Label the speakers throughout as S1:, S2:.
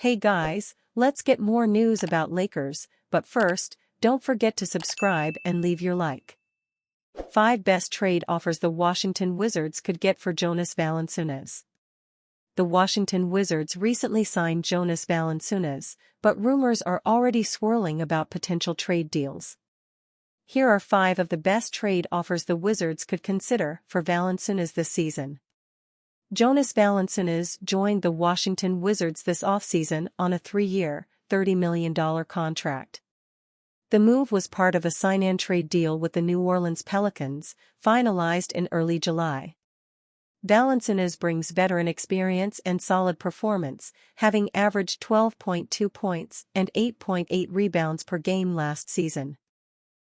S1: Hey guys, let's get more news about Lakers, but first, don't forget to subscribe and leave your like. 5 Best Trade Offers the Washington Wizards Could Get for Jonas Valanciunas. The Washington Wizards recently signed Jonas Valanciunas, but rumors are already swirling about potential trade deals. Here are 5 of the best trade offers the Wizards could consider for Valanciunas this season. Jonas Valanciunas joined the Washington Wizards this offseason on a 3-year, $30 million contract. The move was part of a sign-and-trade deal with the New Orleans Pelicans, finalized in early July. Valanciunas brings veteran experience and solid performance, having averaged 12.2 points and 8.8 rebounds per game last season.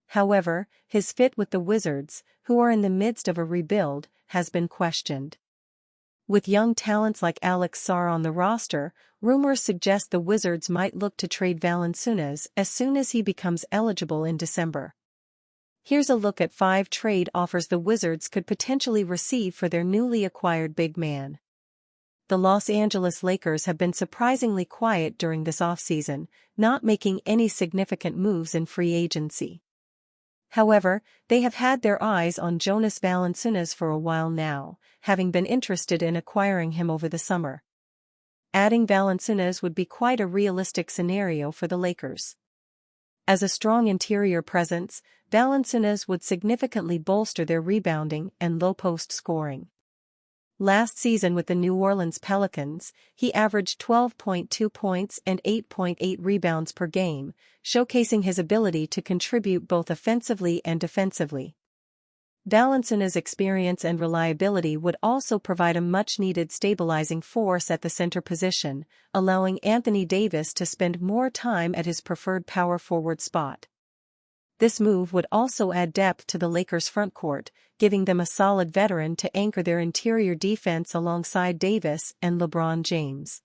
S1: However, his fit with the Wizards, who are in the midst of a rebuild, has been questioned. With young talents like Alex Sarr on the roster, rumors suggest the Wizards might look to trade Valanciunas as soon as he becomes eligible in December. Here's a look at 5 trade offers the Wizards could potentially receive for their newly acquired big man. The Los Angeles Lakers have been surprisingly quiet during this offseason, not making any significant moves in free agency. However, they have had their eyes on Jonas Valanciunas for a while now, having been interested in acquiring him over the summer. Adding Valanciunas would be quite a realistic scenario for the Lakers. As a strong interior presence, Valanciunas would significantly bolster their rebounding and low-post scoring. Last season with the New Orleans Pelicans, he averaged 12.2 points and 8.8 rebounds per game, showcasing his ability to contribute both offensively and defensively. Valanciunas' experience and reliability would also provide a much-needed stabilizing force at the center position, allowing Anthony Davis to spend more time at his preferred power forward spot. This move would also add depth to the Lakers' frontcourt, giving them a solid veteran to anchor their interior defense alongside Davis and LeBron James.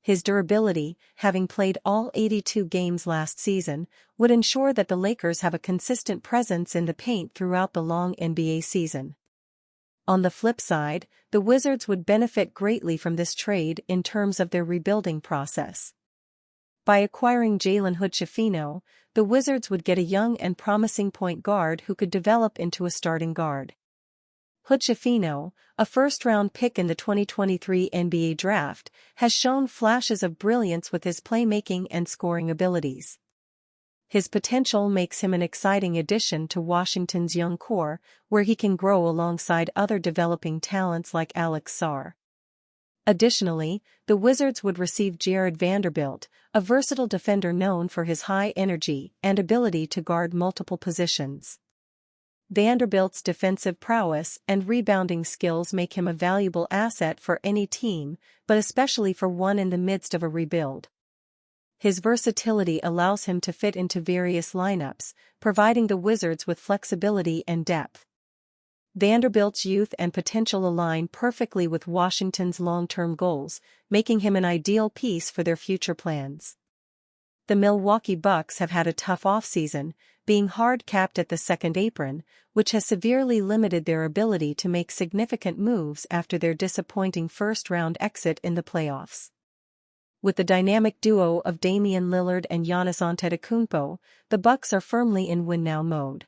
S1: His durability, having played all 82 games last season, would ensure that the Lakers have a consistent presence in the paint throughout the long NBA season. On the flip side, the Wizards would benefit greatly from this trade in terms of their rebuilding process. By acquiring Jalen Hood-Schifino, the Wizards would get a young and promising point guard who could develop into a starting guard. Hood-Schifino, a first-round pick in the 2023 NBA Draft, has shown flashes of brilliance with his playmaking and scoring abilities. His potential makes him an exciting addition to Washington's young core, where he can grow alongside other developing talents like Alex Sarr. Additionally, the Wizards would receive Jared Vanderbilt, a versatile defender known for his high energy and ability to guard multiple positions. Vanderbilt's defensive prowess and rebounding skills make him a valuable asset for any team, but especially for one in the midst of a rebuild. His versatility allows him to fit into various lineups, providing the Wizards with flexibility and depth. Vanderbilt's youth and potential align perfectly with Washington's long-term goals, making him an ideal piece for their future plans. The Milwaukee Bucks have had a tough offseason, being hard-capped at the second apron, which has severely limited their ability to make significant moves after their disappointing first-round exit in the playoffs. With the dynamic duo of Damian Lillard and Giannis Antetokounmpo, the Bucks are firmly in win-now mode.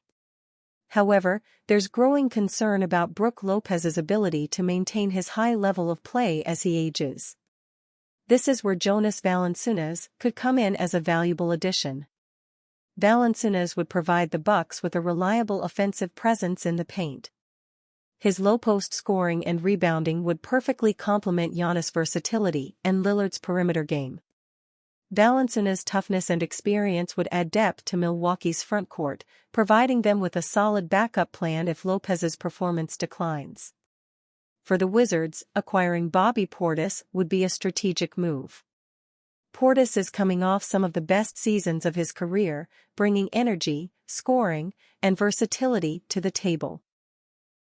S1: However, there's growing concern about Brook Lopez's ability to maintain his high level of play as he ages. This is where Jonas Valanciunas could come in as a valuable addition. Valanciunas would provide the Bucks with a reliable offensive presence in the paint. His low-post scoring and rebounding would perfectly complement Giannis' versatility and Lillard's perimeter game. Valanciunas' toughness and experience would add depth to Milwaukee's frontcourt, providing them with a solid backup plan if Lopez's performance declines. For the Wizards, acquiring Bobby Portis would be a strategic move. Portis is coming off some of the best seasons of his career, bringing energy, scoring, and versatility to the table.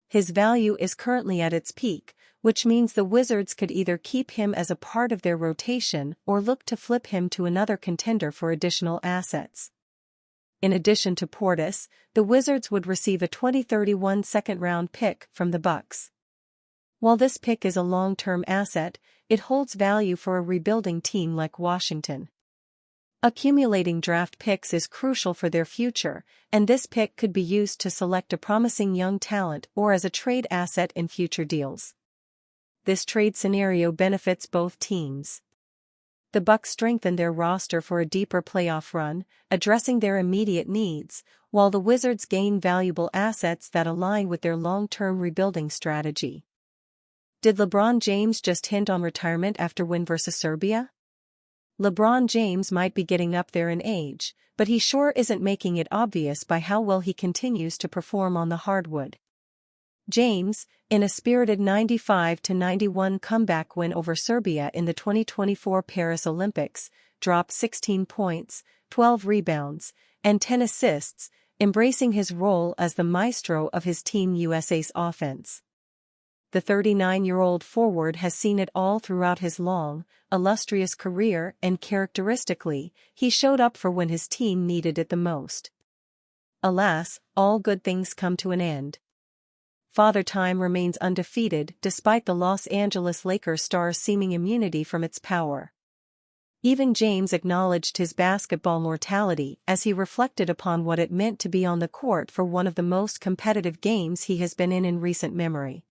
S1: His value is currently at its peak, which means the Wizards could either keep him as a part of their rotation or look to flip him to another contender for additional assets. In addition to Portis, the Wizards would receive a 2031 second-round pick from the Bucks. While this pick is a long-term asset, it holds value for a rebuilding team like Washington. Accumulating draft picks is crucial for their future, and this pick could be used to select a promising young talent or as a trade asset in future deals. This trade scenario benefits both teams. The Bucks strengthen their roster for a deeper playoff run, addressing their immediate needs, while the Wizards gain valuable assets that align with their long-term rebuilding strategy. Did LeBron James just hint on retirement after win versus Serbia? LeBron James might be getting up there in age, but he sure isn't making it obvious by how well he continues to perform on the hardwood. James, in a spirited 95-91 comeback win over Serbia in the 2024 Paris Olympics, dropped 16 points, 12 rebounds, and 10 assists, embracing his role as the maestro of his Team USA's offense. The 39-year-old forward has seen it all throughout his long, illustrious career, and characteristically, he showed up for when his team needed it the most. Alas, all good things come to an end. Father Time remains undefeated despite the Los Angeles Lakers star's seeming immunity from its power. Even James acknowledged his basketball mortality as he reflected upon what it meant to be on the court for one of the most competitive games he has been in recent memory.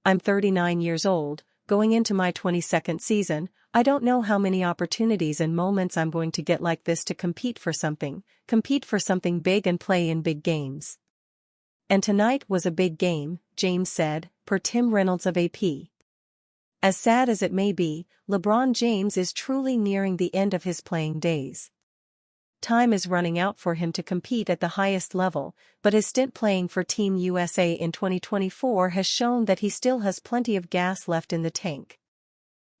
S1: I'm 39 years old, going into my 22nd season. I don't know how many opportunities and moments I'm going to get like this to compete for something big and play in big games. And tonight was a big game, James said, per Tim Reynolds of AP. As sad as it may be, LeBron James is truly nearing the end of his playing days. Time is running out for him to compete at the highest level, but his stint playing for Team USA in 2024 has shown that he still has plenty of gas left in the tank.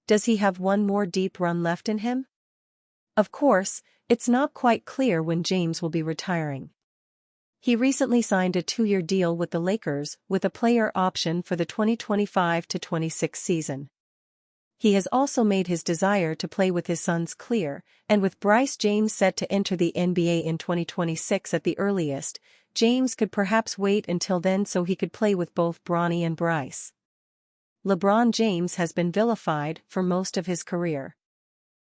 S1: Does he have one more deep run left in him? Of course, it's not quite clear when James will be retiring. He recently signed a 2-year deal with the Lakers with a player option for the 2025-26 season. He has also made his desire to play with his sons clear, and with Bryce James set to enter the NBA in 2026 at the earliest, James could perhaps wait until then so he could play with both Bronny and Bryce. LeBron James has been vilified for most of his career.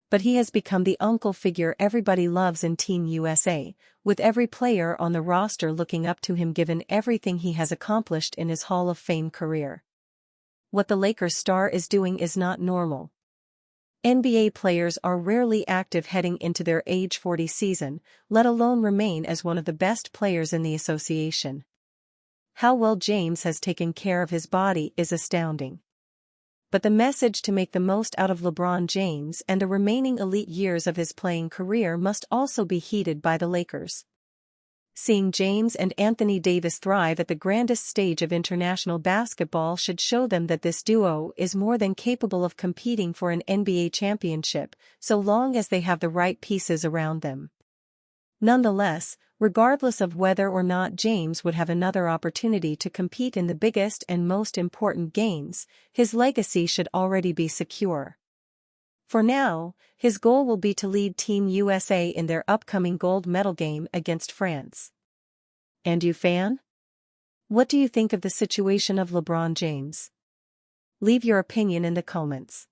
S1: But he has become the uncle figure everybody loves in Team USA, with every player on the roster looking up to him given everything he has accomplished in his Hall of Fame career. What the Lakers star is doing is not normal. NBA players are rarely active heading into their age 40 season, let alone remain as one of the best players in the association. How well James has taken care of his body is astounding. But the message to make the most out of LeBron James and the remaining elite years of his playing career must also be heeded by the Lakers. Seeing James and Anthony Davis thrive at the grandest stage of international basketball should show them that this duo is more than capable of competing for an NBA championship, so long as they have the right pieces around them. Nonetheless, regardless of whether or not James would have another opportunity to compete in the biggest and most important games, his legacy should already be secure. For now, his goal will be to lead Team USA in their upcoming gold medal game against France. And you, fan? What do you think of the situation of LeBron James? Leave your opinion in the comments.